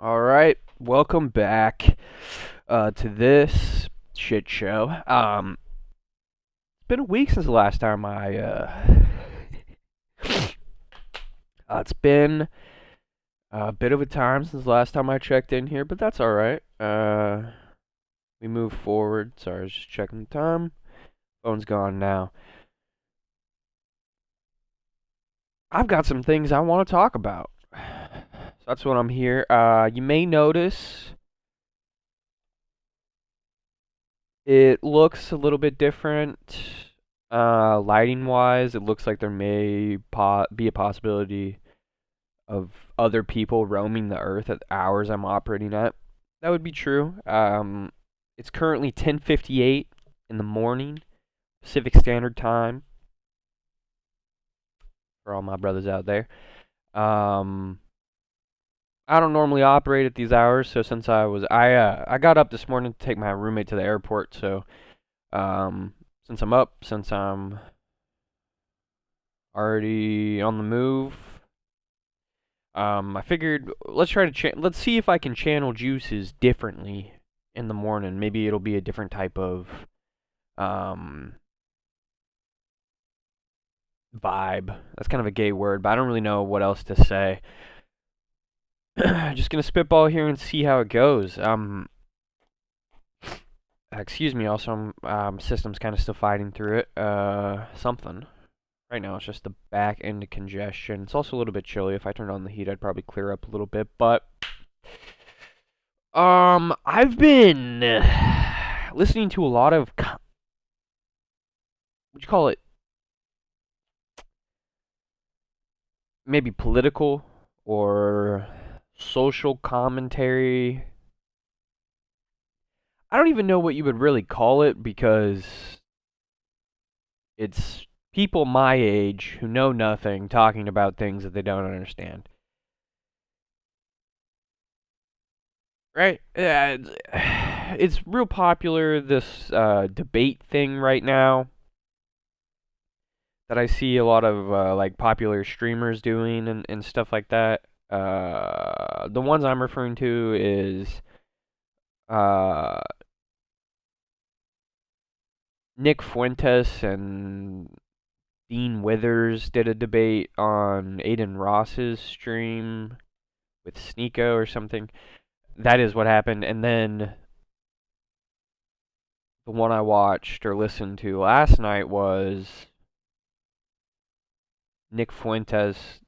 All right, welcome back to this shit show. It's been a week since the last time it's been a bit of a time since the last time I checked in here, but that's all right. We move forward. Sorry, I was just checking the time. Phone's gone now. I've got some things I want to talk about. So that's what I'm here. You may notice it looks a little bit different. Lighting wise, it looks like there may be a possibility of other people roaming the earth at the hours I'm operating at. That would be true. It's currently 10:58 in the morning, Pacific Standard Time, for all my brothers out there. Um, I don't normally operate at these hours, so since I got up this morning to take my roommate to the airport, so since I'm already on the move, I figured let's see if I can channel juices differently in the morning. Maybe it'll be a different type of um vibe. That's kind of a gay word, but I don't really know what else to say. Just gonna spitball here and see how it goes. Excuse me. Also, system's kind of still fighting through it. Something. Right now, it's just the back end of congestion. It's also a little bit chilly. If I turned on the heat, I'd probably clear up a little bit. But I've been listening to a lot of what you call it? Maybe political or social commentary. I don't even know what you would really call it because it's people my age who know nothing talking about things that they don't understand. Right? Yeah, it's real popular, this debate thing right now that I see a lot of like popular streamers doing and stuff like that. The ones I'm referring to is uh, Nick Fuentes and Dean Withers did a debate on Aiden Ross's stream with Sneeko or something. That is what happened. And then the one I watched or listened to last night was Nick Fuentes.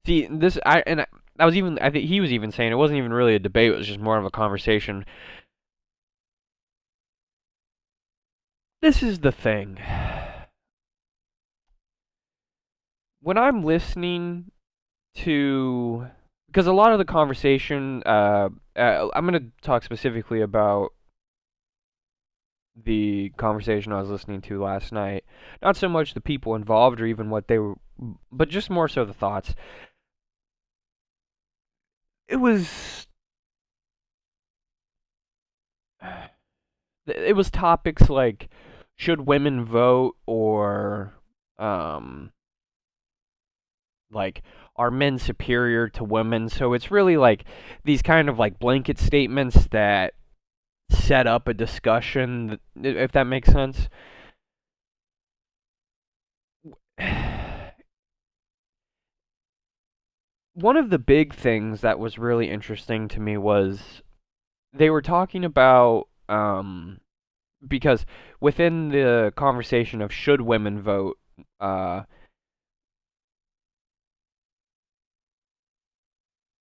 See, I think he was even saying it wasn't even really a debate, it was just more of a conversation. This is the thing. When I'm listening to, because a lot of the conversation, I'm going to talk specifically about the conversation I was listening to last night. Not so much the people involved or even what they were, but just more so the thoughts. It was it was topics like should women vote or um like are men superior to women? So it's really like these kind of like blanket statements that set up a discussion, if that makes sense. One of the big things that was really interesting to me was they were talking about because within the conversation of should women vote,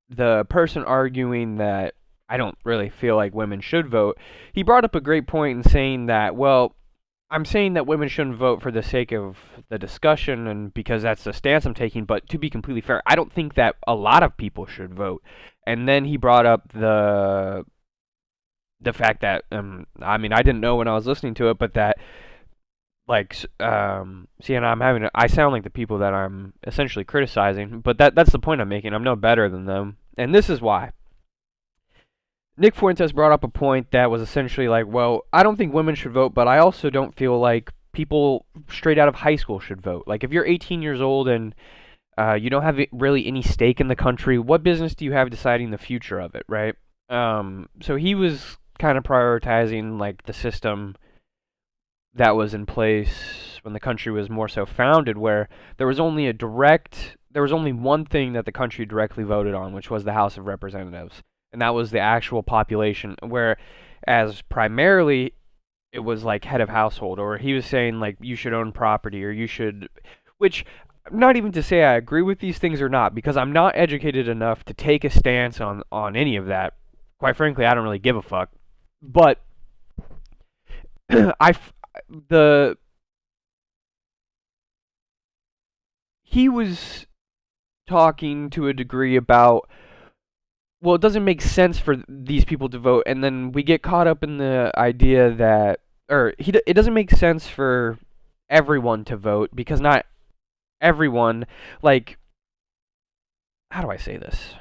the person arguing that I don't really feel like women should vote, he brought up a great point in saying that, well, I'm saying that women shouldn't vote for the sake of the discussion and because that's the stance I'm taking, but to be completely fair, I don't think that a lot of people should vote. And then he brought up the fact that I mean, I didn't know when I was listening to it, but that like see, and I sound like the people that I'm essentially criticizing, but that's the point I'm making. I'm no better than them. And this is why. Nick Fuentes brought up a point that was essentially like, well, I don't think women should vote, but I also don't feel like people straight out of high school should vote. Like if you're 18 years old and You don't have really any stake in the country. What business do you have deciding the future of it, right? So he was kind of prioritizing like the system that was in place when the country was more so founded, where there was only one thing that the country directly voted on, which was the House of Representatives, and that was the actual population. Whereas primarily it was like head of household, or he was saying like you should own property, or you should, which not even to say I agree with these things or not, because I'm not educated enough to take a stance on any of that. Quite frankly, I don't really give a fuck. But I the he was talking to a degree about, well, it doesn't make sense for these people to vote, and then we get caught up in the idea that, it doesn't make sense for everyone to vote because not everyone, like, how do I say this?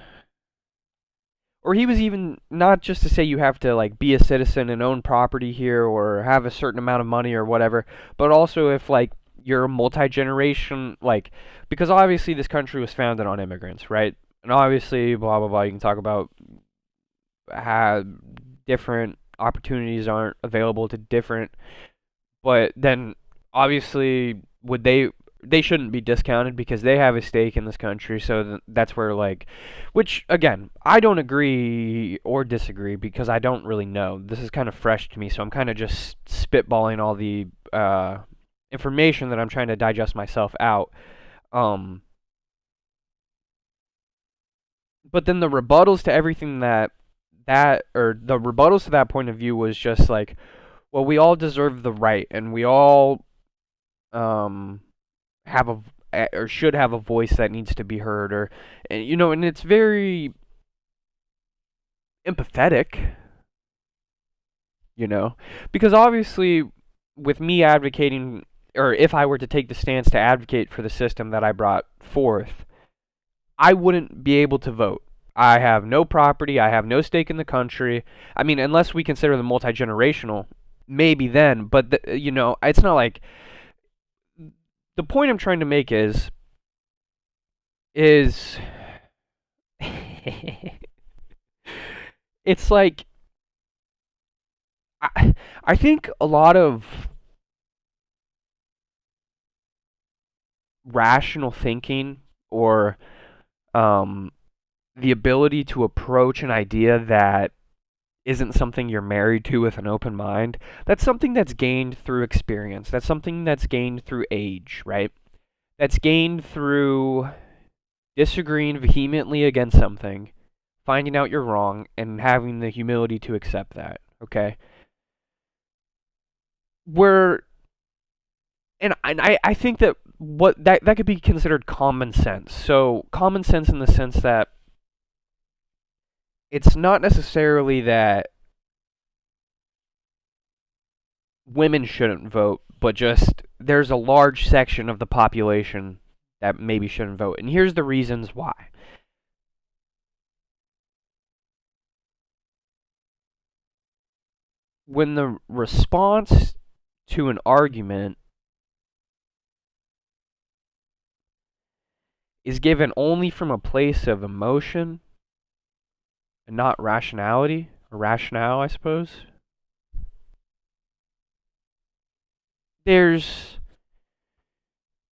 Or he was even not just to say you have to like be a citizen and own property here or have a certain amount of money or whatever, but also if like you're a multi-generation, like, because obviously this country was founded on immigrants, right? And obviously blah blah blah, you can talk about how different opportunities aren't available to different, but then obviously would they shouldn't be discounted because they have a stake in this country. So that's where like, which again I don't agree or disagree because I don't really know. This is kind of fresh to me, so I'm kind of just spitballing all the information that I'm trying to digest myself out. Um, but then the rebuttals to everything or the rebuttals to that point of view was just like, well, we all deserve the right, and we all um have or should have a voice that needs to be heard, or and it's very empathetic, you know, because obviously with me advocating, or if I were to take the stance to advocate for the system that I brought forth, I wouldn't be able to vote. I have no property, I have no stake in the country. I mean, unless we consider the multi-generational, maybe then, but it's not like, the point I'm trying to make is it's like, I think a lot of rational thinking, or um, the ability to approach an idea that isn't something you're married to with an open mind, that's something that's gained through experience. That's something that's gained through age, right? That's gained through disagreeing vehemently against something, finding out you're wrong, and having the humility to accept that, okay? Where I think that that could be considered common sense. So common sense in the sense that it's not necessarily that women shouldn't vote, but just there's a large section of the population that maybe shouldn't vote. And here's the reasons why. When the response to an argument is given only from a place of emotion and not rationality, or rationale, I suppose, there's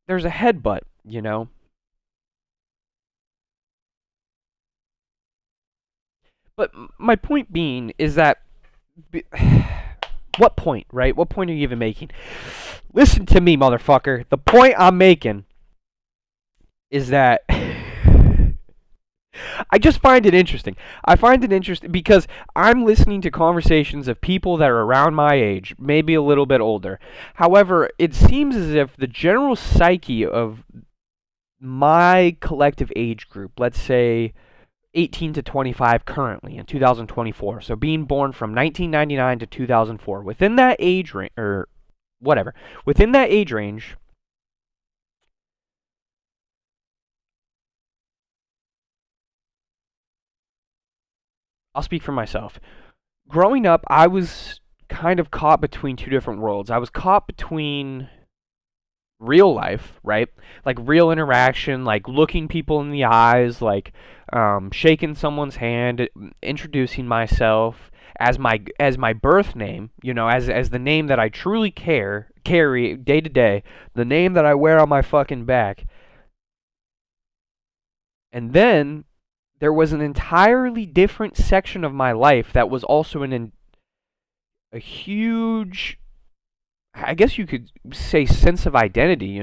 a headbutt, you know? But my point being is that, what point, right? What point are you even making? Listen to me, motherfucker. The point I'm making is that I just find it interesting. I find it interesting because I'm listening to conversations of people that are around my age, maybe a little bit older. However, it seems as if the general psyche of my collective age group, let's say 18 to 25 currently in 2024, so being born from 1999 to 2004, within that age range, or whatever, within that age range, I'll speak for myself. Growing up, I was kind of caught between two different worlds. I was caught between real life, right? Like real interaction, like looking people in the eyes, like shaking someone's hand, introducing myself as my birth name, as the name that I truly carry day to day, the name that I wear on my fucking back. And then there was an entirely different section of my life that was also a huge, I guess you could say, sense of identity.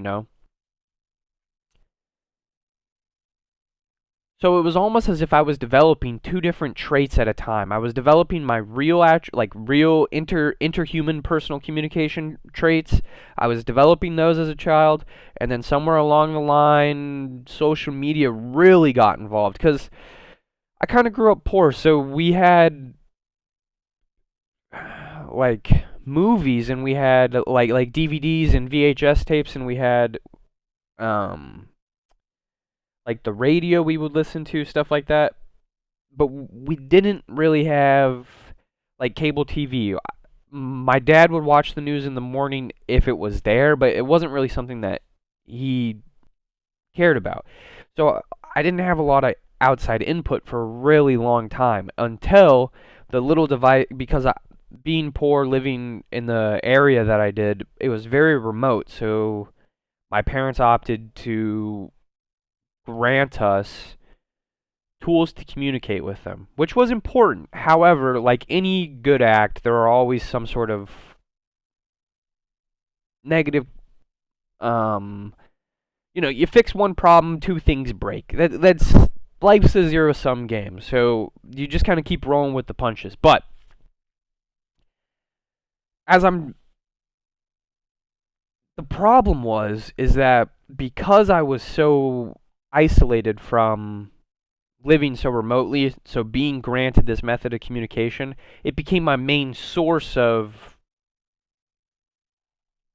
So it was almost as if I was developing two different traits at a time. I was developing my real interhuman personal communication traits. I was developing those as a child, and then somewhere along the line, social media really got involved because I kind of grew up poor, so we had like movies, and we had like DVDs and VHS tapes, and we had um like the radio we would listen to, stuff like that. But we didn't really have like cable TV. My dad would watch the news in the morning if it was there, but it wasn't really something that he cared about. So I didn't have a lot of outside input for a really long time until the little device, because being poor, living in the area that I did, it was very remote. So my parents opted to grant us tools to communicate with them, which was important. However, like any good act, there are always some sort of negative. Um, you fix one problem, two things break. That's life's a zero sum game, so you just kind of keep rolling with the punches. But as I'm, the problem is that because I was so isolated from living so remotely, so being granted this method of communication, it became my main source of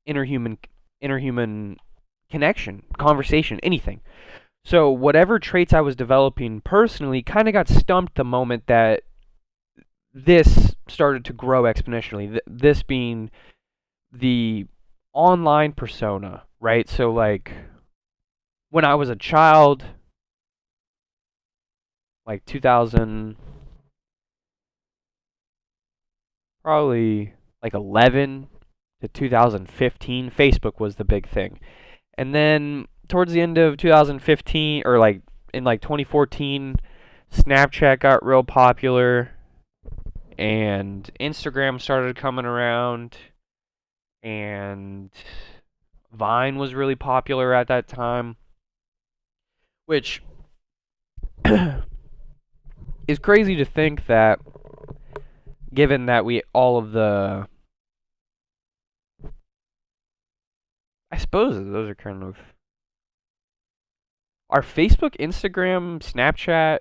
interhuman connection, conversation, anything. So whatever traits I was developing personally kind of got stumped the moment that this started to grow exponentially. This being the online persona, right? So like when I was a child, like 2000, probably like 11 to 2015, Facebook was the big thing. And then towards the end of 2015, or like in like 2014, Snapchat got real popular and Instagram started coming around, and Vine was really popular at that time, which is crazy to think that, given that we all of the, I suppose those are kind of, are Facebook, Instagram, Snapchat,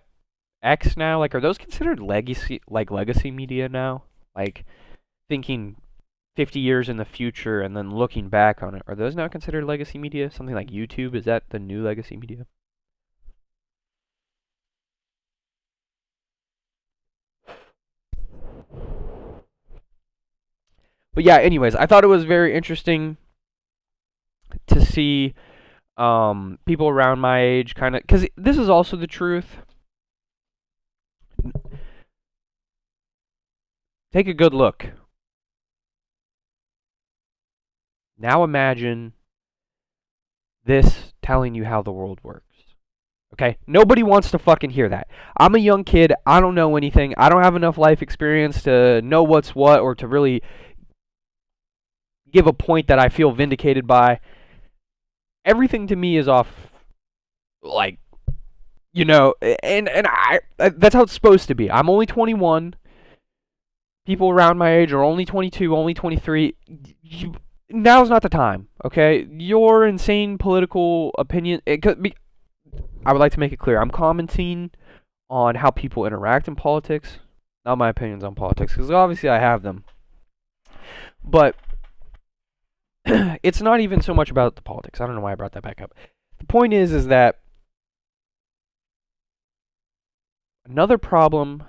X now, like, are those considered legacy media now? Like, thinking 50 years in the future and then looking back on it, are those now considered legacy media? Something like YouTube, is that the new legacy media? But yeah, anyways, I thought it was very interesting to see people around my age kind of, because this is also the truth. Take a good look. Now imagine this telling you how the world works. Okay? Nobody wants to fucking hear that. I'm a young kid. I don't know anything. I don't have enough life experience to know what's what, or to really give a point that I feel vindicated by. Everything to me is off, like, and that's how it's supposed to be. I'm only 21. People around my age are only 22, only 23. Now's not the time, okay? Your insane political opinion, it could be, I would like to make it clear, I'm commenting on how people interact in politics, not my opinions on politics, because obviously I have them. But it's not even so much about the politics. I don't know why I brought that back up. The point is that another problem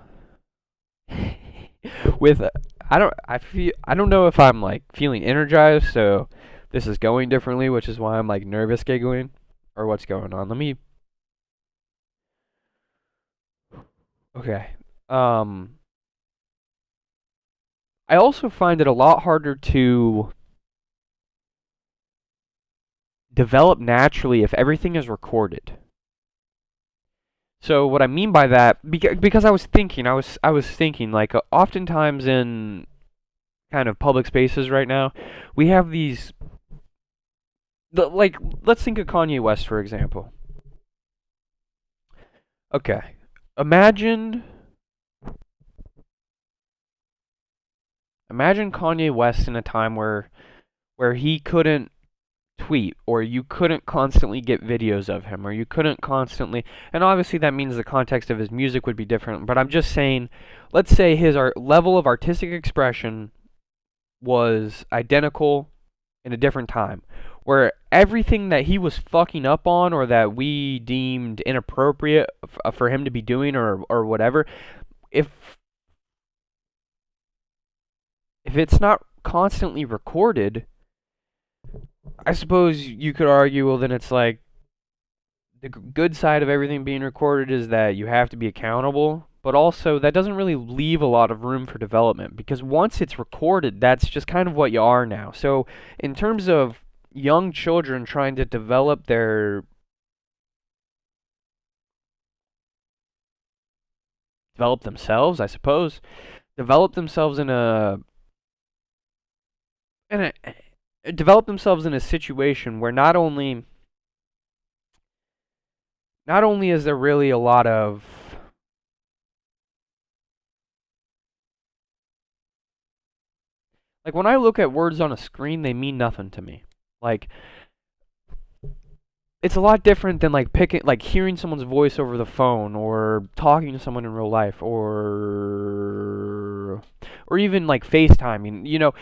with I don't know if I'm like feeling energized, so this is going differently, which is why I'm like nervous giggling. Or what's going on? Let me. Okay. Um, I also find it a lot harder to develop naturally if everything is recorded. So what I mean by that, because I was thinking like oftentimes in kind of public spaces right now, we have these like let's think of Kanye West for example. Okay. Imagine imagine Kanye West in a time where he couldn't tweet or you couldn't constantly get videos of him or you couldn't constantly, and obviously that means the context of his music would be different, but I'm just saying let's say his level of artistic expression was identical in a different time, where everything that he was fucking up on or that we deemed inappropriate for him to be doing or whatever, if if it's not constantly recorded, I suppose you could argue, well, then it's like the good side of everything being recorded is that you have to be accountable, but also that doesn't really leave a lot of room for development because once it's recorded, that's just kind of what you are now. So, in terms of young children trying to develop themselves, I suppose, develop themselves in develop themselves in a situation where not only is there really a lot of like when I look at words on a screen, they mean nothing to me. Like it's a lot different than like hearing someone's voice over the phone or talking to someone in real life or even like FaceTiming.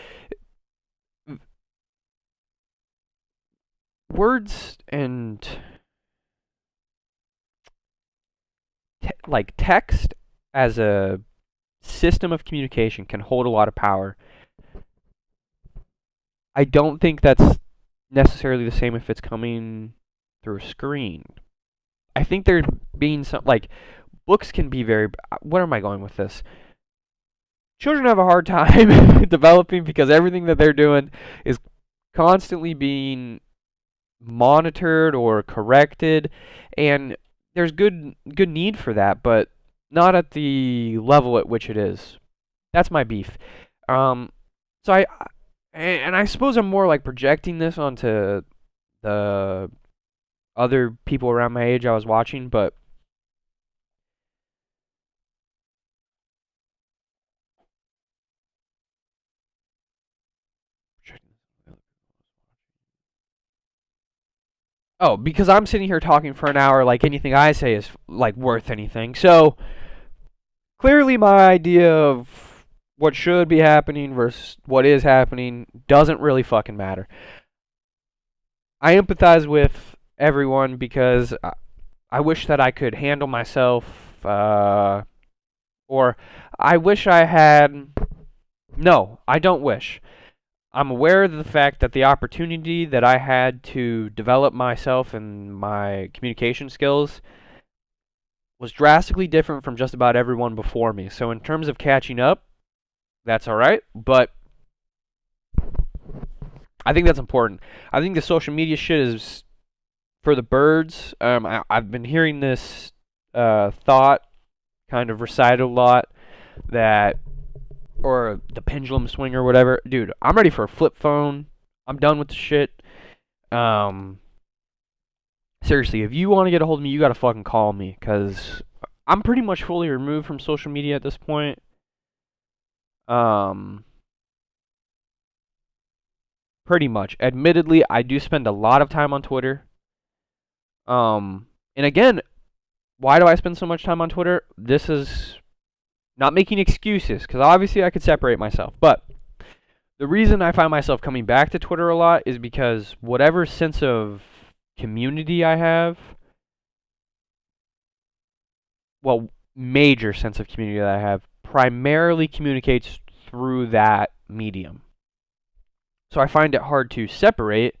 Words and like text as a system of communication can hold a lot of power. I don't think that's necessarily the same if it's coming through a screen. I think there being some like books can be very. Where am I going with this? Children have a hard time developing because everything that they're doing is constantly being monitored or corrected, and there's good need for that, but not at the level at which it is. That's my beef. Um, so I suppose I'm more like projecting this onto the other people around my age I was watching, but oh, because I'm sitting here talking for an hour, like anything I say is like worth anything. So clearly, my idea of what should be happening versus what is happening doesn't really fucking matter. I empathize with everyone because I wish that I could handle myself, or I wish I had. No, I don't wish. I'm aware of the fact that the opportunity that I had to develop myself and my communication skills was drastically different from just about everyone before me. So in terms of catching up, that's all right, but I think that's important. I think the social media shit is for the birds. I've been hearing this thought kind of recited a lot that, or the pendulum swing or whatever. Dude, I'm ready for a flip phone. I'm done with the shit. Um, Seriously, if you want to get a hold of me, you gotta fucking call me, cause I'm pretty much fully removed from social media at this point. Um, Pretty much. Admittedly, I do spend a lot of time on Twitter. And again, why do I spend so much time on Twitter? This is not making excuses, because obviously I could separate myself. But the reason I find myself coming back to Twitter a lot is because whatever sense of community I have, well, major sense of community that I have, primarily communicates through that medium. So I find it hard to separate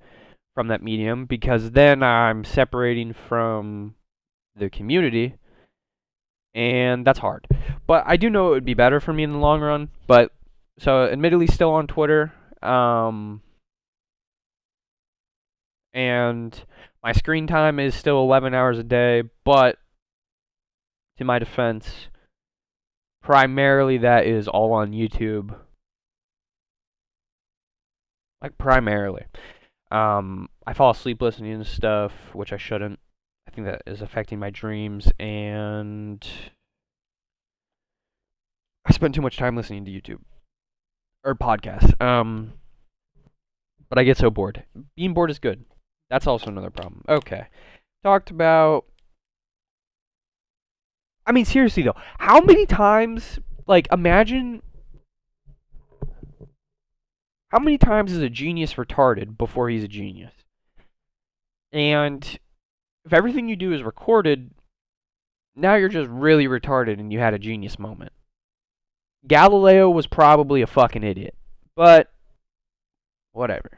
from that medium because then I'm separating from the community, and that's hard. But I do know it would be better for me in the long run. But so, admittedly, still on Twitter, and my screen time is still 11 hours a day. But to my defense, primarily that is all on YouTube. Like primarily, I fall asleep listening to stuff, which I shouldn't. I think that is affecting my dreams, and I spend too much time listening to YouTube or podcasts. But I get so bored. Being bored is good. That's also another problem. Okay. Talked about. I mean, seriously though, how many times, like, imagine how many times is a genius retarded before he's a genius? And if everything you do is recorded, now you're just really retarded and you had a genius moment. Galileo was probably a fucking idiot. But, whatever.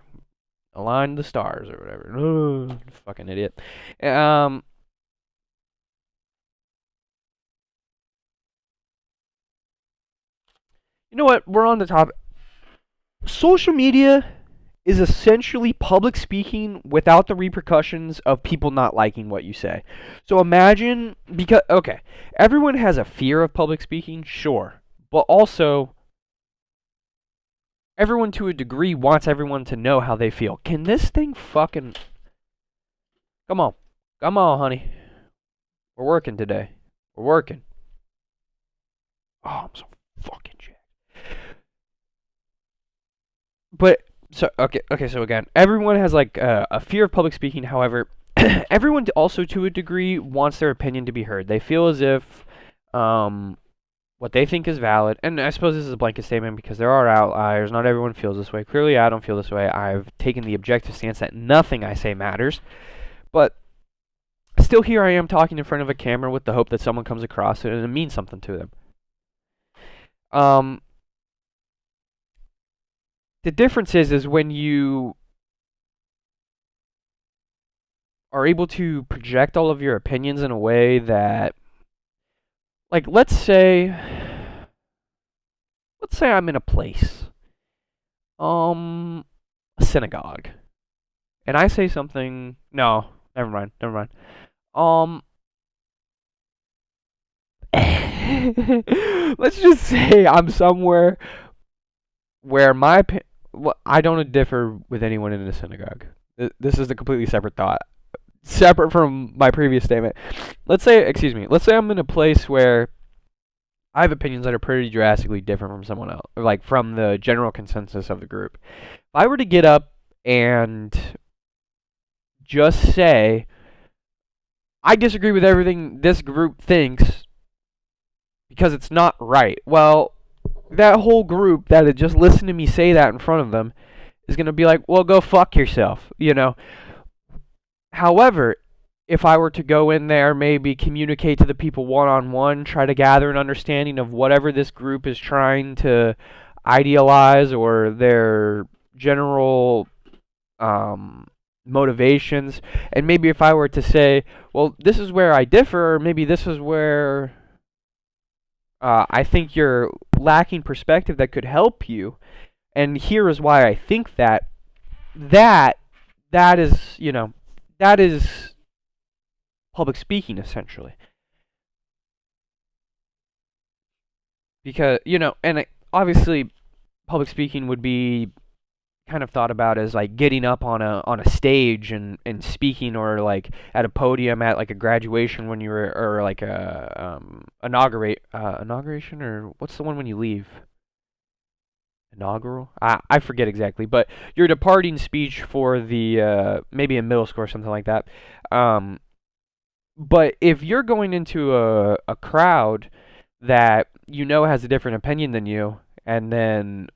Align the stars or whatever. Fucking idiot. You know what? We're on the topic. Social media is essentially public speaking without the repercussions of people not liking what you say. So imagine, because, okay, everyone has a fear of public speaking, sure. But also, everyone to a degree wants everyone to know how they feel. Can this thing fucking... Come on. Come on, honey. We're working today. We're working. Oh, I'm so fucking jacked. But, so, okay, so again, everyone has, like, a fear of public speaking. However, everyone also, to a degree, wants their opinion to be heard. They feel as if, what they think is valid, and I suppose this is a blanket statement because there are outliers. Not everyone feels this way. Clearly, I don't feel this way. I've taken the objective stance that nothing I say matters. But still, here I am talking in front of a camera with the hope that someone comes across it and it means something to them. The difference is when you are able to project all of your opinions in a way that, like, let's say I'm in a place, a synagogue, and I say something. No, never mind. Let's just say I'm somewhere where I don't differ with anyone in a synagogue. This is a completely separate thought, separate from my previous statement. Let's say I'm in a place where I have opinions that are pretty drastically different from someone else, or like from the general consensus of the group. If I were to get up and just say, I disagree with everything this group thinks because it's not right, well, that whole group that had just listened to me say that in front of them is going to be like, well, go fuck yourself, you know. However, if I were to go in there, maybe communicate to the people one-on-one, try to gather an understanding of whatever this group is trying to idealize or their general motivations, and maybe if I were to say, well, this is where I differ, or maybe this is where I think you're lacking perspective that could help you, and here is why I think that, that is, you know, that is public speaking, essentially. Because, you know, and obviously public speaking would be kind of thought about as like getting up on a stage and speaking, or like at a podium at like a graduation when you were, or like a inauguration, or what's the one when you leave? Inaugural? I forget exactly, but your departing speech for the maybe in middle school or something like that. But if you're going into a crowd that you know has a different opinion than you, and then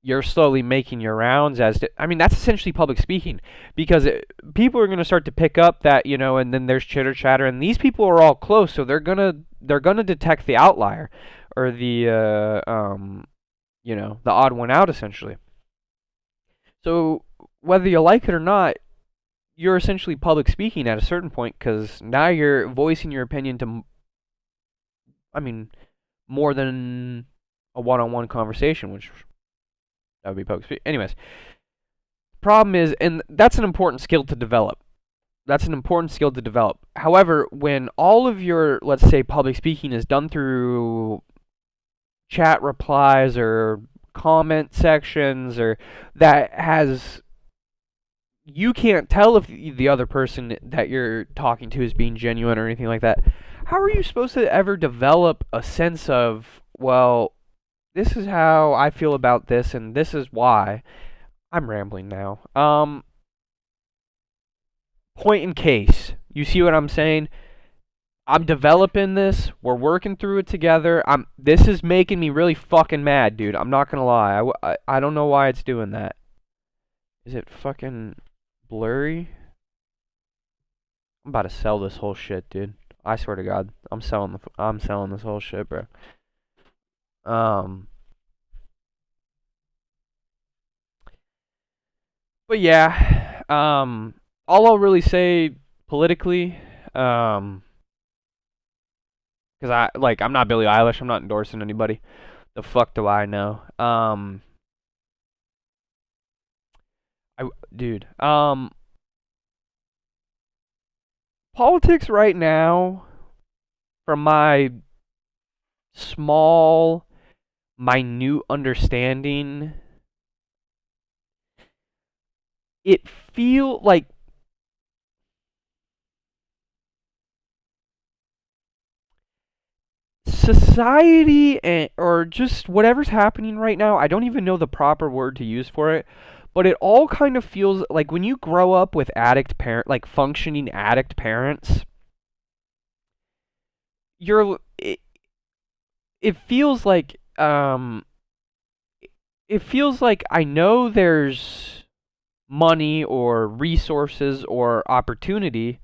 you're slowly making your rounds as to, I mean, that's essentially public speaking, because people are going to start to pick up that, you know, and then there's chitter chatter, and these people are all close, so they're gonna detect the outlier, or the you know, the odd one out, essentially. So whether you like it or not, you're essentially public speaking at a certain point because now you're voicing your opinion to, I mean, more than a one-on-one conversation, which that would be public speaking. Anyways, problem is, and that's an important skill to develop. That's an important skill to develop. However, when all of your, let's say, public speaking is done through chat replies or comment sections, or that has, you can't tell if the other person that you're talking to is being genuine or anything like that. How are you supposed to ever develop a sense of, well, this is how I feel about this and this is why? I'm rambling now. Point in case. You see what I'm saying? I'm developing this. We're working through it together. This is making me really fucking mad, dude. I'm not gonna lie. I don't know why it's doing that. Is it fucking blurry? I'm about to sell this whole shit, dude. I swear to God, I'm selling this whole shit, bro. But yeah, all I'll really say politically, because I'm not Billie Eilish. I'm not endorsing anybody. The fuck do I know? Dude, politics right now, from my small, minute understanding, it feel like society or just whatever's happening right now. I don't even know the proper word to use for it, but it all kind of feels like when you grow up with like functioning addict parents, you're it feels like it feels like I know there's money or resources or opportunity,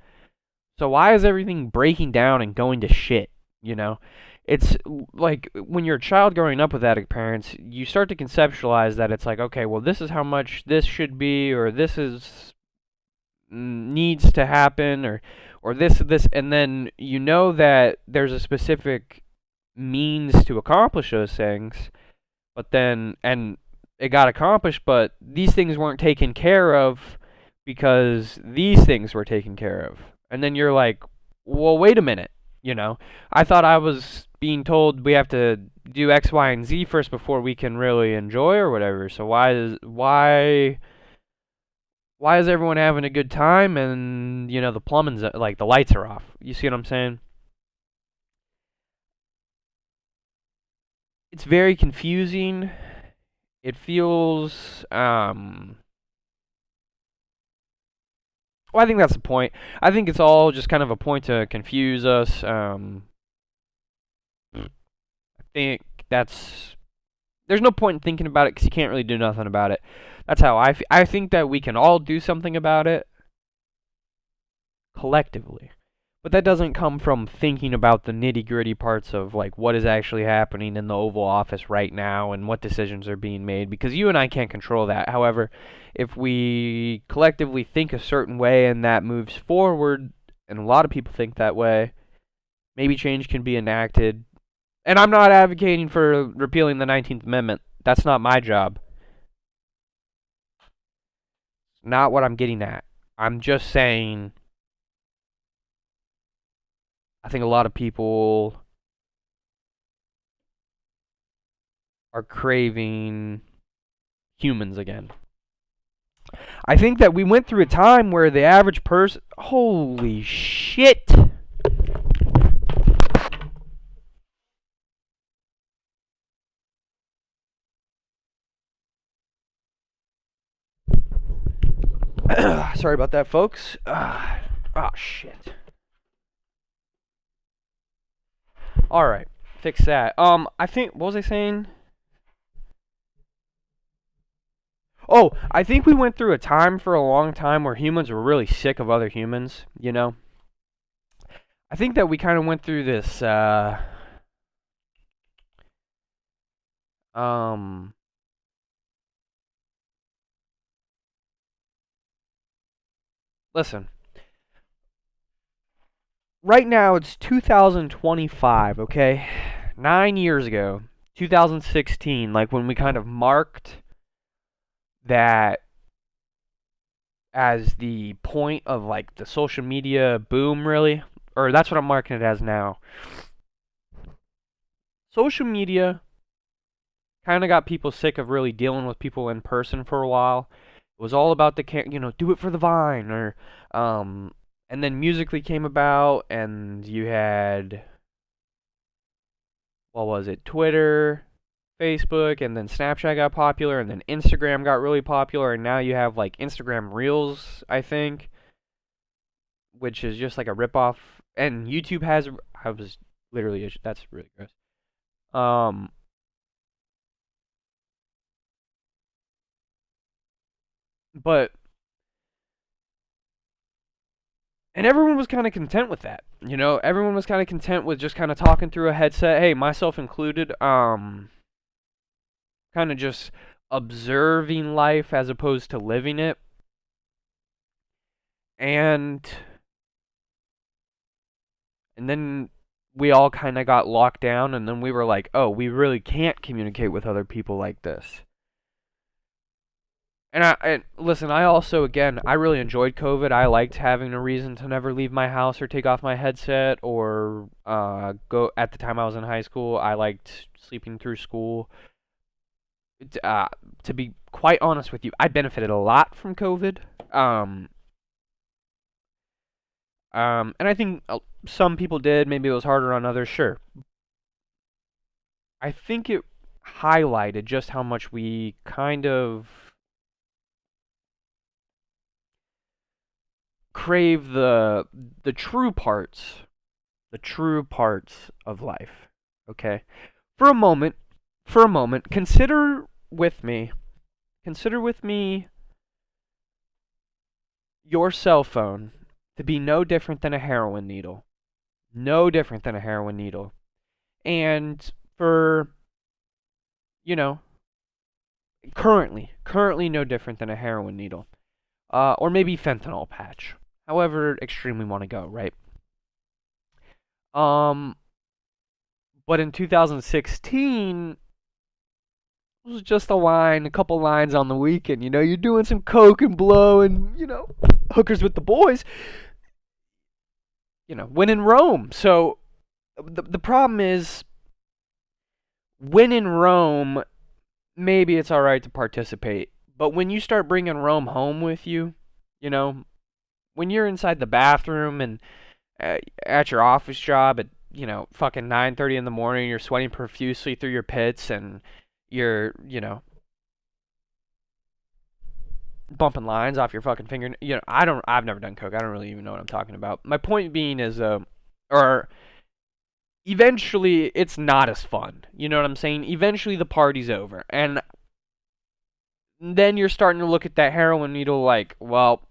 so why is everything breaking down and going to shit, you know? It's like when you're a child growing up with addict parents, you start to conceptualize that it's like, okay, well, this is how much this should be, or this is needs to happen, or this, and then you know that there's a specific means to accomplish those things, but then, and it got accomplished, but these things weren't taken care of because these things were taken care of. And then you're like, well, wait a minute, you know? I thought I was being told we have to do X, Y, and Z first before we can really enjoy or whatever. So why is everyone having a good time and, you know, the plumbing's like the lights are off? You see what I'm saying? It's very confusing. It feels well, I think that's the point. I think it's all just kind of a point to confuse us. I think that's there's no point in thinking about it because you can't really do nothing about it. That's how I think that we can all do something about it collectively. But that doesn't come from thinking about the nitty-gritty parts of like what is actually happening in the Oval Office right now and what decisions are being made, because you and I can't control that. However, if we collectively think a certain way and that moves forward, and a lot of people think that way, maybe change can be enacted. And I'm not advocating for repealing the 19th Amendment. That's not my job. Not what I'm getting at. I'm just saying I think a lot of people are craving humans again. I think that we went through a time where the average person. Holy shit! Sorry about that, folks. Oh, shit. Alright, fix that. I think. What was I saying? Oh, I think we went through a time for a long time where humans were really sick of other humans, you know? I think that we kind of went through this, um, listen, right now it's 2025, okay? 9 years ago, 2016, like when we kind of marked that as the point of like the social media boom, really, or that's what I'm marking it as now. Social media kind of got people sick of really dealing with people in person for a while. It was all about do it for the Vine, or and then Musically came about, and you had, what was it, Twitter, Facebook, and then Snapchat got popular, and then Instagram got really popular, and now you have like Instagram Reels, I think, which is just like a ripoff, and YouTube has. I was literally that's really gross. Um, but and everyone was kind of content with that. Everyone was kind of content with just kind of talking through a headset. Hey, myself included. Kind of just observing life as opposed to living it. And then we all kind of got locked down, and then we were like, "Oh, we really can't communicate with other people like this." And listen, I also, again, I really enjoyed COVID. I liked having a reason to never leave my house or take off my headset or go. At the time I was in high school, I liked sleeping through school. Uh, to be quite honest with you, I benefited a lot from COVID. Um, and I think some people did. Maybe it was harder on others. Sure, I think it highlighted just how much we kind of crave the true parts, the true parts of life. Okay? For a moment, consider with me your cell phone to be no different than a heroin needle. No different than a heroin needle. And for, you know, currently no different than a heroin needle. Or maybe fentanyl patch. However extreme we want to go, right? Um, but in 2016, it was just a couple lines on the weekend. You're doing some coke and blow and, hookers with the boys. When in Rome. So the problem is, when in Rome, maybe it's all right to participate. But when you start bringing Rome home with you, you know, when you're inside the bathroom and at your office job at fucking 9:30 in the morning, you're sweating profusely through your pits, and you're bumping lines off your fucking finger. I've never done coke. I don't really even know what I'm talking about. My point being is, or eventually it's not as fun. You know what I'm saying? Eventually the party's over, and then you're starting to look at that heroin needle like, well,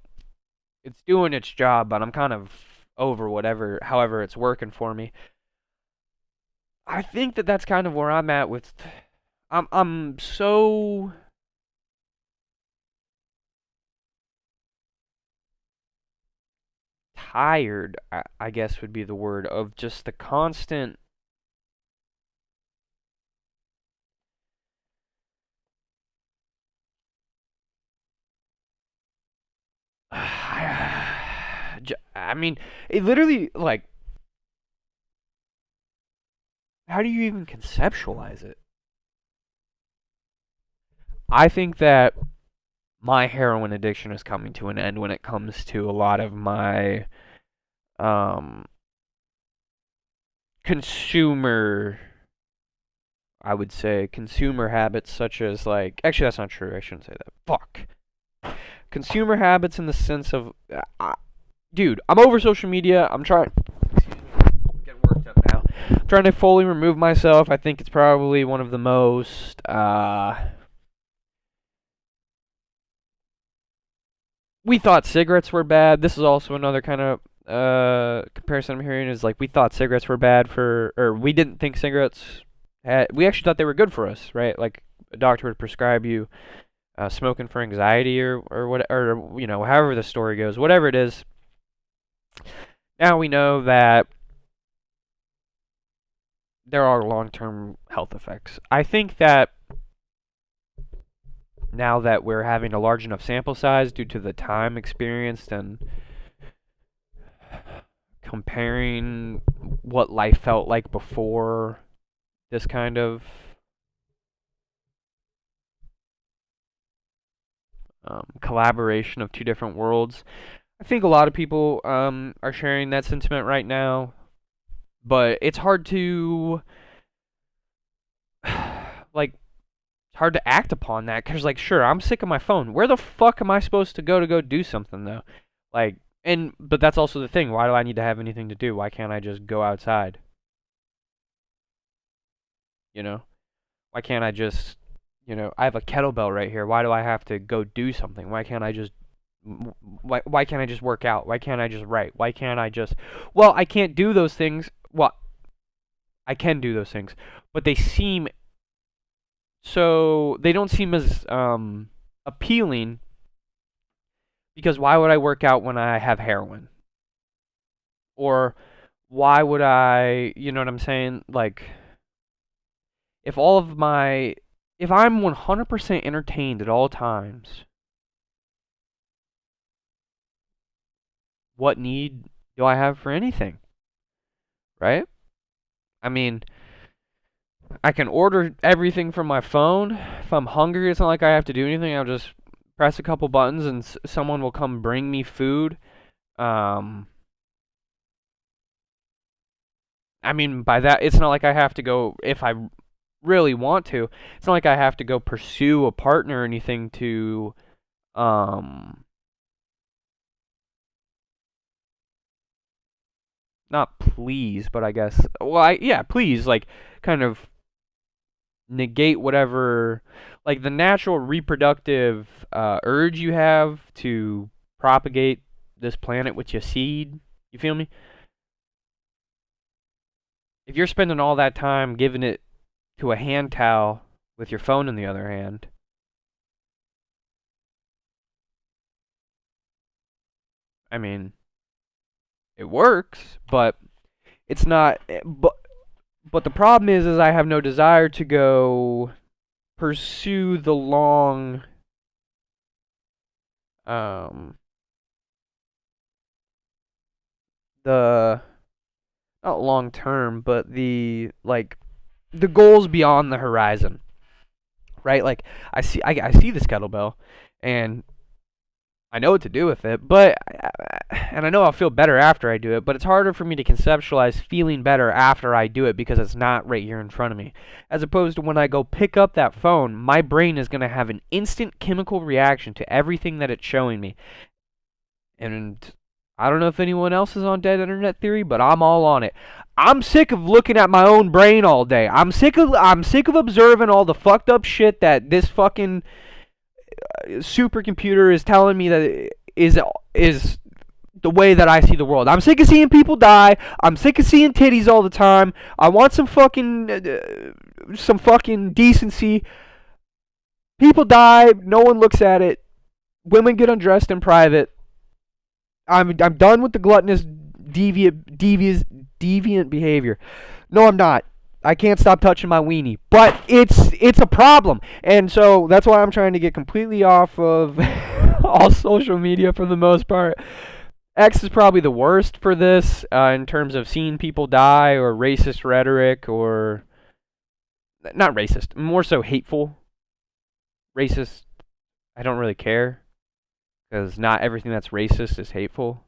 it's doing its job, but I'm kind of over however it's working for me. I think that that's kind of where I'm at with. I'm so tired, I guess would be the word, of just the constant. I mean, it literally, like, how do you even conceptualize it? I think that my heroin addiction is coming to an end when it comes to a lot of my um consumer, I would say, consumer habits, such as, like, actually that's not true, I shouldn't say that, fuck, consumer habits in the sense of, dude, I'm over social media. I'm trying, excuse me, I'm getting worked up now. I'm trying to fully remove myself. I think it's probably one of the most we thought cigarettes were bad. This is also another kind of comparison I'm hearing, is like, we thought cigarettes were bad or we didn't think cigarettes we actually thought they were good for us, right? Like, a doctor would prescribe you smoking for anxiety or what, or however the story goes, whatever it is. Now we know that there are long-term health effects. I think that now that we're having a large enough sample size due to the time experienced and comparing what life felt like before this kind of collaboration of two different worlds, I think a lot of people are sharing that sentiment right now, but it's hard to like it's hard to act upon that because, like, sure, I'm sick of my phone. Where the fuck am I supposed to go do something though? Like, but that's also the thing. Why do I need to have anything to do? Why can't I just go outside? You know? Why can't I just, I have a kettlebell right here. Why do I have to go do something? Why can't I just work out? Why can't I just write? Why can't I just Well, I can't do those things. Well, I can do those things, but they don't seem as appealing because why would I work out when I have heroin? Or why would I, you know what I'm saying? Like, if all of my if I'm 100% entertained at all times, what need do I have for anything? Right? I mean, I can order everything from my phone. If I'm hungry, it's not like I have to do anything. I'll just press a couple buttons and someone will come bring me food. Um, I mean, by that, it's not like I have to go, if I really want to, it's not like I have to go pursue a partner or anything to, um, not please, but I guess, well, yeah, please, like, kind of negate whatever, like, the natural reproductive urge you have to propagate this planet with your seed. You feel me? If you're spending all that time giving it to a hand towel with your phone in the other hand, I mean, it works, but it's not. But the problem is I have no desire to go pursue the long, um, the not long term, but the goals beyond the horizon, right? Like I see this kettlebell, and I know what to do with it, and I know I'll feel better after I do it, but it's harder for me to conceptualize feeling better after I do it because it's not right here in front of me. As opposed to when I go pick up that phone, my brain is going to have an instant chemical reaction to everything that it's showing me. And I don't know if anyone else is on dead internet theory, but I'm all on it. I'm sick of looking at my own brain all day. I'm sick of observing all the fucked up shit that this fucking supercomputer is telling me that is the way that I see the world. I'm sick of seeing people die. I'm sick of seeing titties all the time. I want some fucking decency. People die. No one looks at it. Women get undressed in private. I'm done with the gluttonous, deviant behavior. No, I'm not. I can't stop touching my weenie, but it's a problem, and so that's why I'm trying to get completely off of all social media for the most part. X is probably the worst for this in terms of seeing people die or racist rhetoric, or not racist, more so hateful. Racist, I don't really care because not everything that's racist is hateful.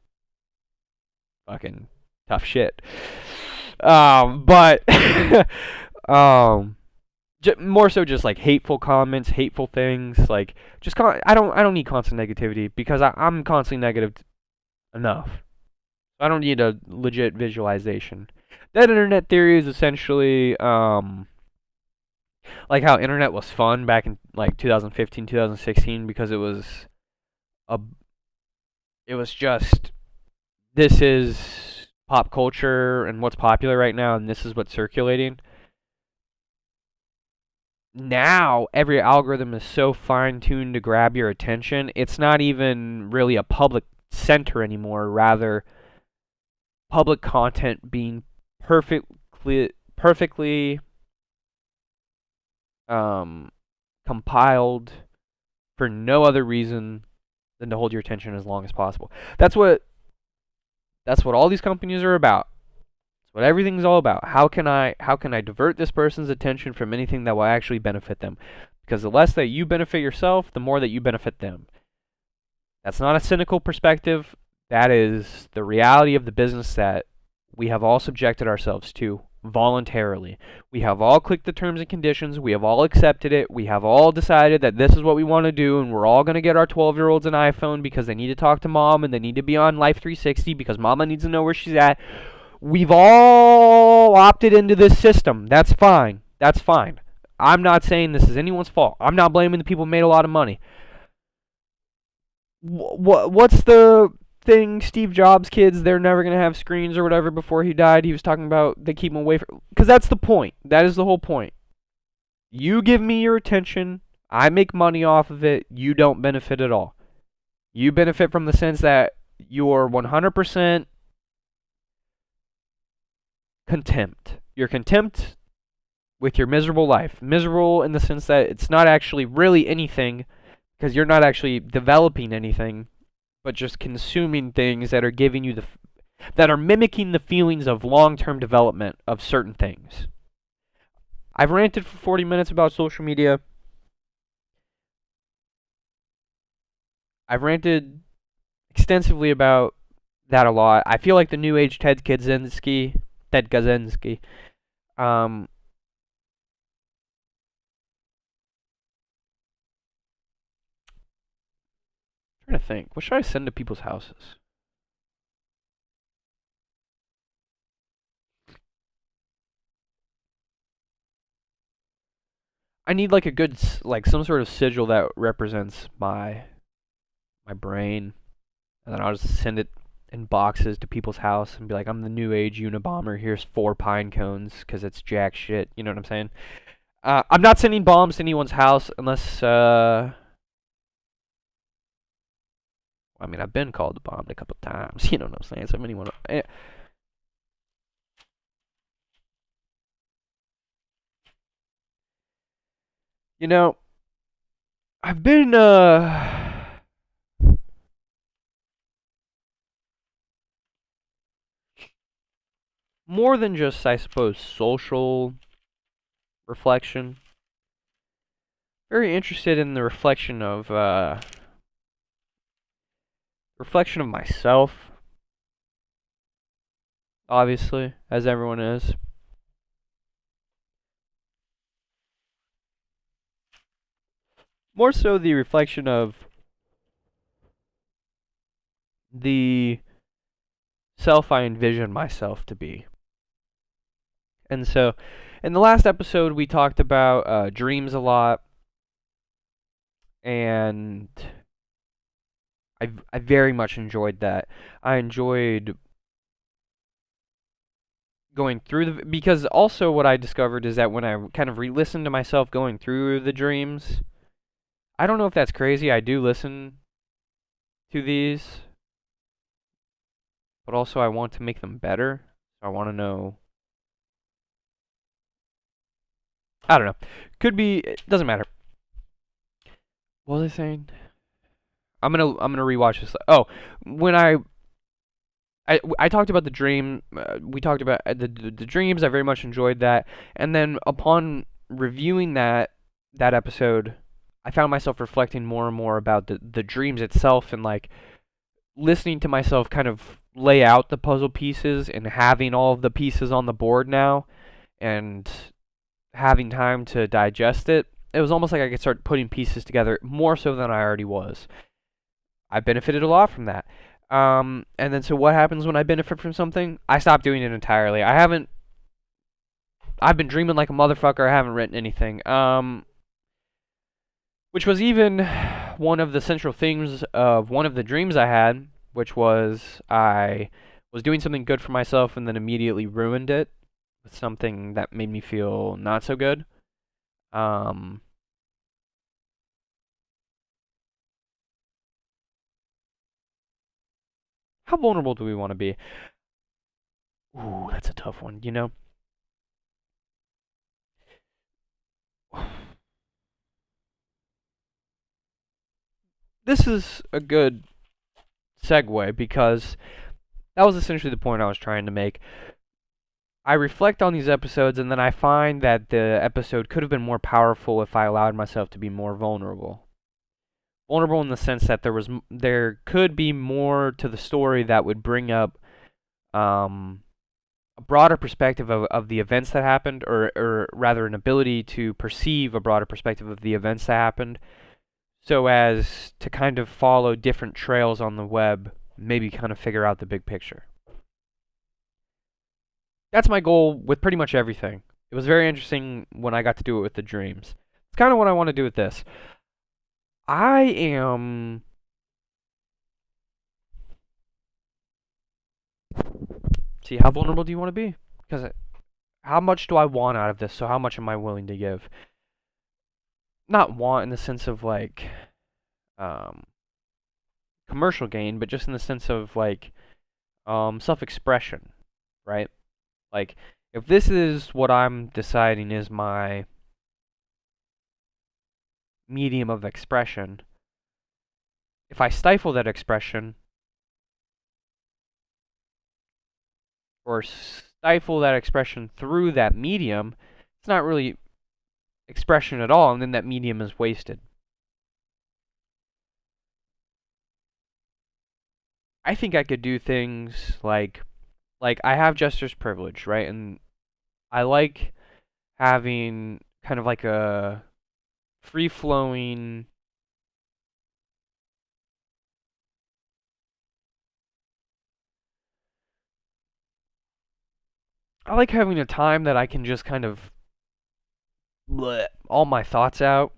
Fucking tough shit. But more so just like hateful comments, hateful things. Like I don't need constant negativity because I'm constantly negative enough. I don't need a legit visualization. That internet theory is essentially like how internet was fun back in like 2015, 2016 because a it was just this is pop culture and what's popular right now and this is what's circulating. now every algorithm is so fine-tuned to grab your attention, it's not even really a public center anymore, rather public content being perfectly compiled for no other reason than to hold your attention as long as possible. That's what all these companies are about. That's what everything's all about. How can I divert this person's attention from anything that will actually benefit them? Because the less that you benefit yourself, the more that you benefit them. That's not a cynical perspective. That is the reality of the business that we have all subjected ourselves to voluntarily. We have all clicked the terms and conditions. We have all accepted it. We have all decided that this is what we want to do, and we're all going to get our 12-year-olds an iPhone because they need to talk to mom and they need to be on Life 360 because mama needs to know where she's at. We've all opted into this system. That's fine. That's fine. I'm not saying this is anyone's fault. I'm not blaming the people who made a lot of money. What's the thing? Steve Jobs kids, they're never going to have screens or whatever. Before he died, he was talking about they keep them away from, because that's the point. That is the whole point. You give me your attention, I make money off of it, you don't benefit at all. You benefit from the sense that you're 100% contempt. You're contempt with your miserable life. Miserable in the sense that it's not actually really anything, because you're not actually developing anything, but just consuming things that are giving you that are mimicking the feelings of long-term development of certain things. I've ranted for 40 minutes about social media. I've ranted extensively about that a lot. I feel like the new age Ted Kaczynski. Trying to think. What should I send to people's houses? I need like a good, like some sort of sigil that represents my brain, and then I'll just send it in boxes to people's house and be like, I'm the new age Unabomber. Here's 4 pine cones because it's jack shit. You know what I'm saying? I'm not sending bombs to anyone's house unless. I mean, I've been called a bomb a couple times. You know what I'm saying? So if anyone. You know, I've been more than just, I suppose, social reflection. Very interested in the reflection of myself, obviously, as everyone is. More so the reflection of the self I envision myself to be. And so, in the last episode, we talked about dreams a lot, and I very much enjoyed that. I enjoyed going through because also what I discovered is that when I kind of re-listened to myself going through the dreams, I don't know if that's crazy. I do listen to these, but also I want to make them better. I want to know. I don't know. Could be. It doesn't matter. What was I saying? I'm gonna rewatch this. Oh, when I talked about the dream. We talked about the dreams. I very much enjoyed that. And then upon reviewing that episode, I found myself reflecting more and more about the dreams itself, and like listening to myself kind of lay out the puzzle pieces and having all of the pieces on the board now, and having time to digest it. It was almost like I could start putting pieces together more so than I already was. I benefited a lot from that. And then so what happens when I benefit from something? I stop doing it entirely. I've been dreaming like a motherfucker. I haven't written anything. Which was even one of the central themes of one of the dreams I had, which was I was doing something good for myself and then immediately ruined it with something that made me feel not so good. Um, how vulnerable do we want to be? Ooh, that's a tough one, you know? This is a good segue because that was essentially the point I was trying to make. I reflect on these episodes and then I find that the episode could have been more powerful if I allowed myself to be more vulnerable. Vulnerable in the sense that there could be more to the story that would bring up a broader perspective of the events that happened, or rather an ability to perceive a broader perspective of the events that happened, so as to kind of follow different trails on the web, maybe kind of figure out the big picture. That's my goal with pretty much everything. It was very interesting when I got to do it with the dreams. It's kind of what I want to do with this. I am. See, how vulnerable do you want to be? Because how much do I want out of this? So how much am I willing to give? Not want in the sense of like um, commercial gain, but just in the sense of like self-expression, right? Like if this is what I'm deciding is my medium of expression, if I stifle that expression or stifle that expression through that medium, it's not really expression at all, and then that medium is wasted. I think I could do things like I have Jester's privilege, right? And I like having kind of like a free flowing I like having a time that I can just kind of let all my thoughts out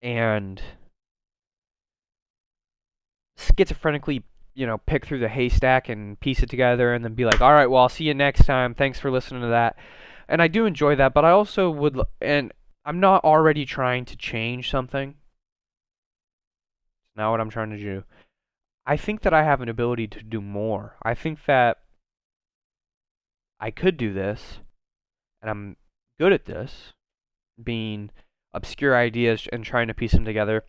and schizophrenically, pick through the haystack and piece it together and then be like, all right, well, I'll see you next time. Thanks for listening to that. And I do enjoy that, but I also and I'm not already trying to change something. It's not what I'm trying to do. I think that I have an ability to do more. I think that I could do this, and I'm good at this, being obscure ideas and trying to piece them together.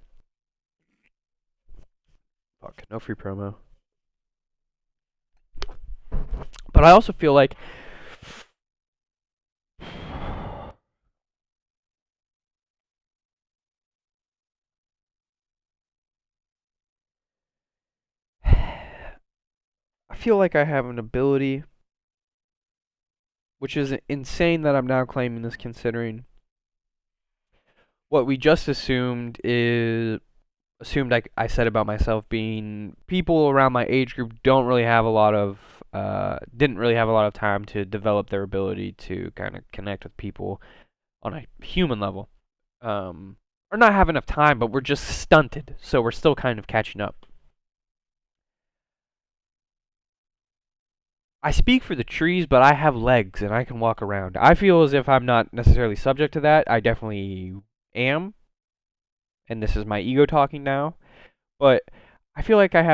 Fuck, no free promo. But I also feel like I have an ability, which is insane that I'm now claiming this considering what we just assumed I said about myself being people around my age group don't really have a lot of didn't really have a lot of time to develop their ability to kind of connect with people on a human level. Or not have enough time, but we're just stunted, so we're still kind of catching up. I speak for the trees, but I have legs and I can walk around. I feel as if I'm not necessarily subject to that. I definitely am, and this is my ego talking now. But I feel like I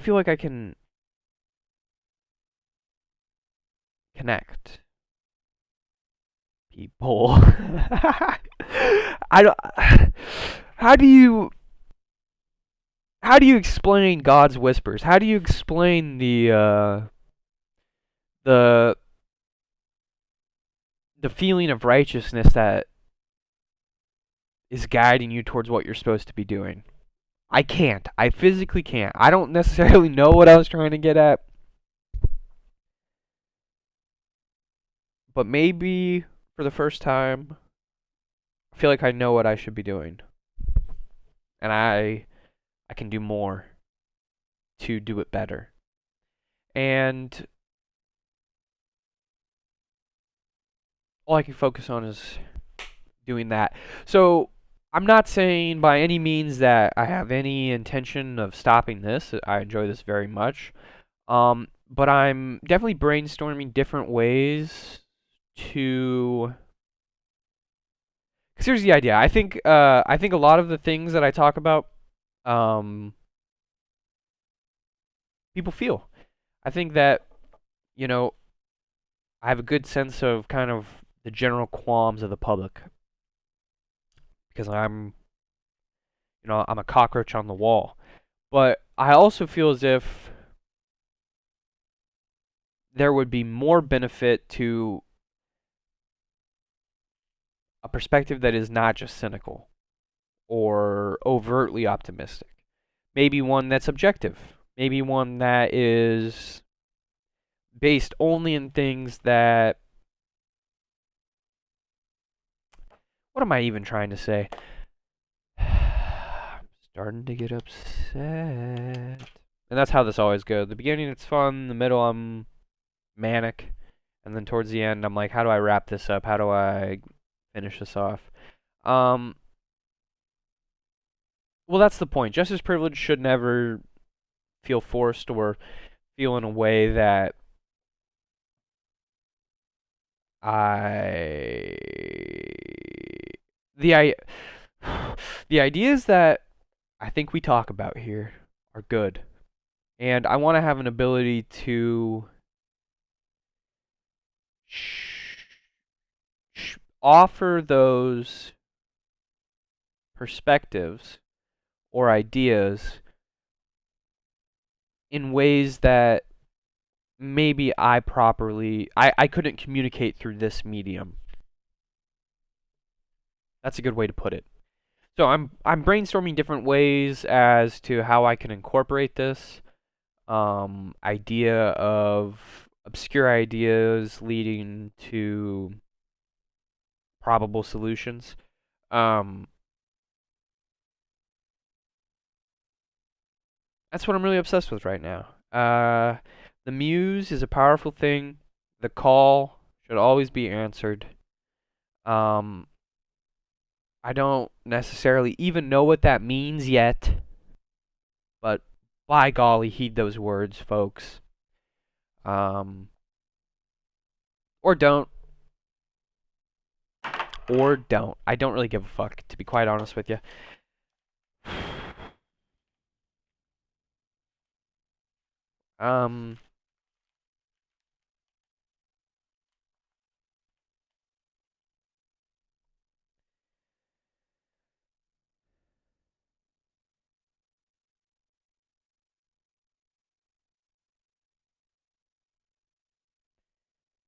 feel like I can connect people. I don't. How do you explain God's whispers? How do you explain the feeling of righteousness that is guiding you towards what you're supposed to be doing? I can't. I physically can't. I don't necessarily know what I was trying to get at, but maybe for the first time, I feel like I know what I should be doing, and I can do more to do it better. And all I can focus on is doing that. So I'm not saying by any means that I have any intention of stopping this. I enjoy this very much. But I'm definitely brainstorming different ways to Because here's the idea. I think a lot of the things that I talk about, um, people feel. I think that, you know, I have a good sense of kind of the general qualms of the public because I'm a cockroach on the wall. But I also feel as if there would be more benefit to a perspective that is not just cynical or overtly optimistic. Maybe one that's objective. Maybe one that is based only in things that. What am I even trying to say? I'm starting to get upset. And that's how this always goes. The beginning, it's fun. The middle, I'm manic. And then towards the end, I'm like, how do I wrap this up? How do I finish this off? Um, well, that's the point. Justice privilege should never feel forced or feel in a way that I the I the ideas that I think we talk about here are good, and I want to have an ability to offer those perspectives or ideas in ways that maybe I couldn't communicate through this medium. That's a good way to put it. So I'm brainstorming different ways as to how I can incorporate this idea of obscure ideas leading to probable solutions. Um, that's what I'm really obsessed with right now. The muse is a powerful thing. The call should always be answered. Um, I don't necessarily even know what that means yet, but by golly, heed those words, folks. Um, or don't. Or don't. I don't really give a fuck, to be quite honest with you. Um,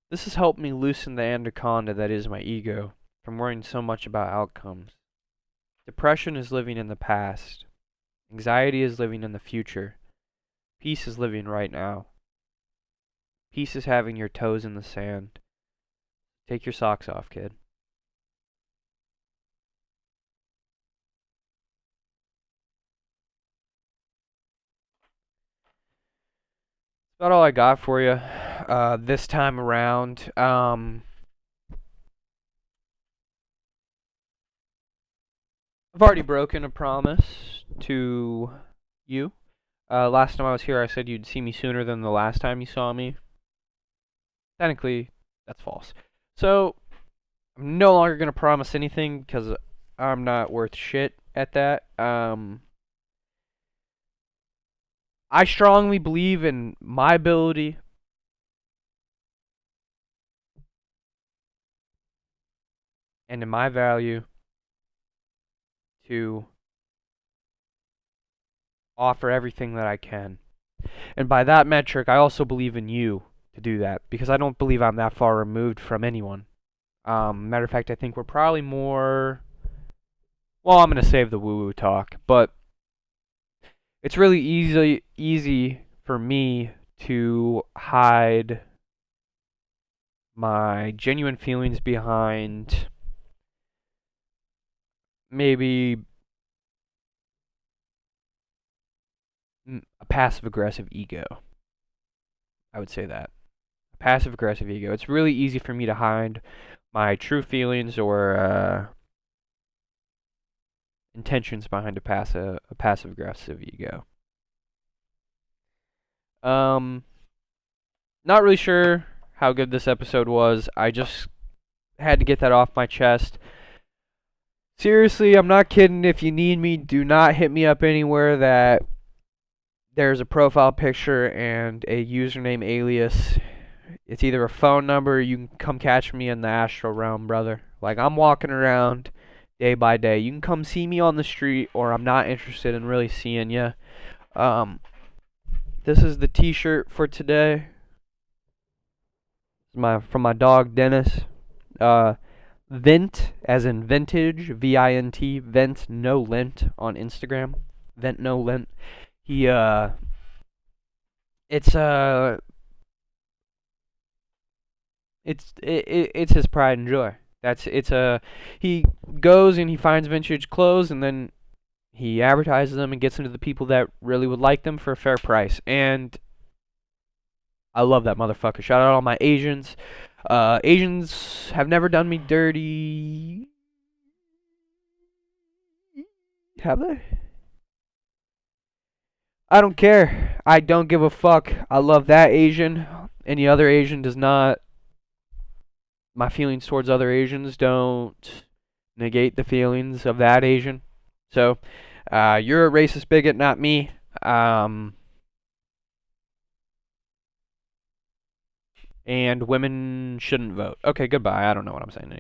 this has helped me loosen the anaconda that is my ego from worrying so much about outcomes. Depression is living in the past. Anxiety is living in the future. Peace is living right now. Peace is having your toes in the sand. Take your socks off, kid. That's about all I got for you this time around. I've already broken a promise to you. Last time I was here, I said you'd see me sooner than the last time you saw me. Technically, that's false. So, I'm no longer going to promise anything because I'm not worth shit at that. I strongly believe in my ability and in my value to offer everything that I can. And by that metric, I also believe in you to do that because I don't believe I'm that far removed from anyone. Matter of fact, I think we're probably more. Well, I'm gonna save the woo-woo talk, but it's really easy for me to hide my genuine feelings behind maybe a passive aggressive ego. I would say that. A passive aggressive ego. It's really easy for me to hide my true feelings or intentions behind a passive aggressive ego. Um, Not really sure how good this episode was. I just had to get that off my chest. Seriously, I'm not kidding. If you need me, do not hit me up anywhere that there's a profile picture and a username alias. It's either a phone number or you can come catch me in the astral realm, brother. Like, I'm walking around day by day. You can come see me on the street, or I'm not interested in really seeing you. Um, this is the t-shirt for today. From my dog Dennis. Vent, as in vintage, VINT, Vent No Lint on Instagram. Vent No Lint. He it's it's his pride and joy. He goes and he finds vintage clothes, and then he advertises them and gets them to the people that really would like them for a fair price. And I love that motherfucker. Shout out all my Asians. Asians have never done me dirty. Have they? I don't care. I don't give a fuck. I love that Asian. Any other Asian does not. My feelings towards other Asians don't negate the feelings of that Asian. So, you're a racist bigot, not me. And women shouldn't vote. Okay, goodbye. I don't know what I'm saying anymore.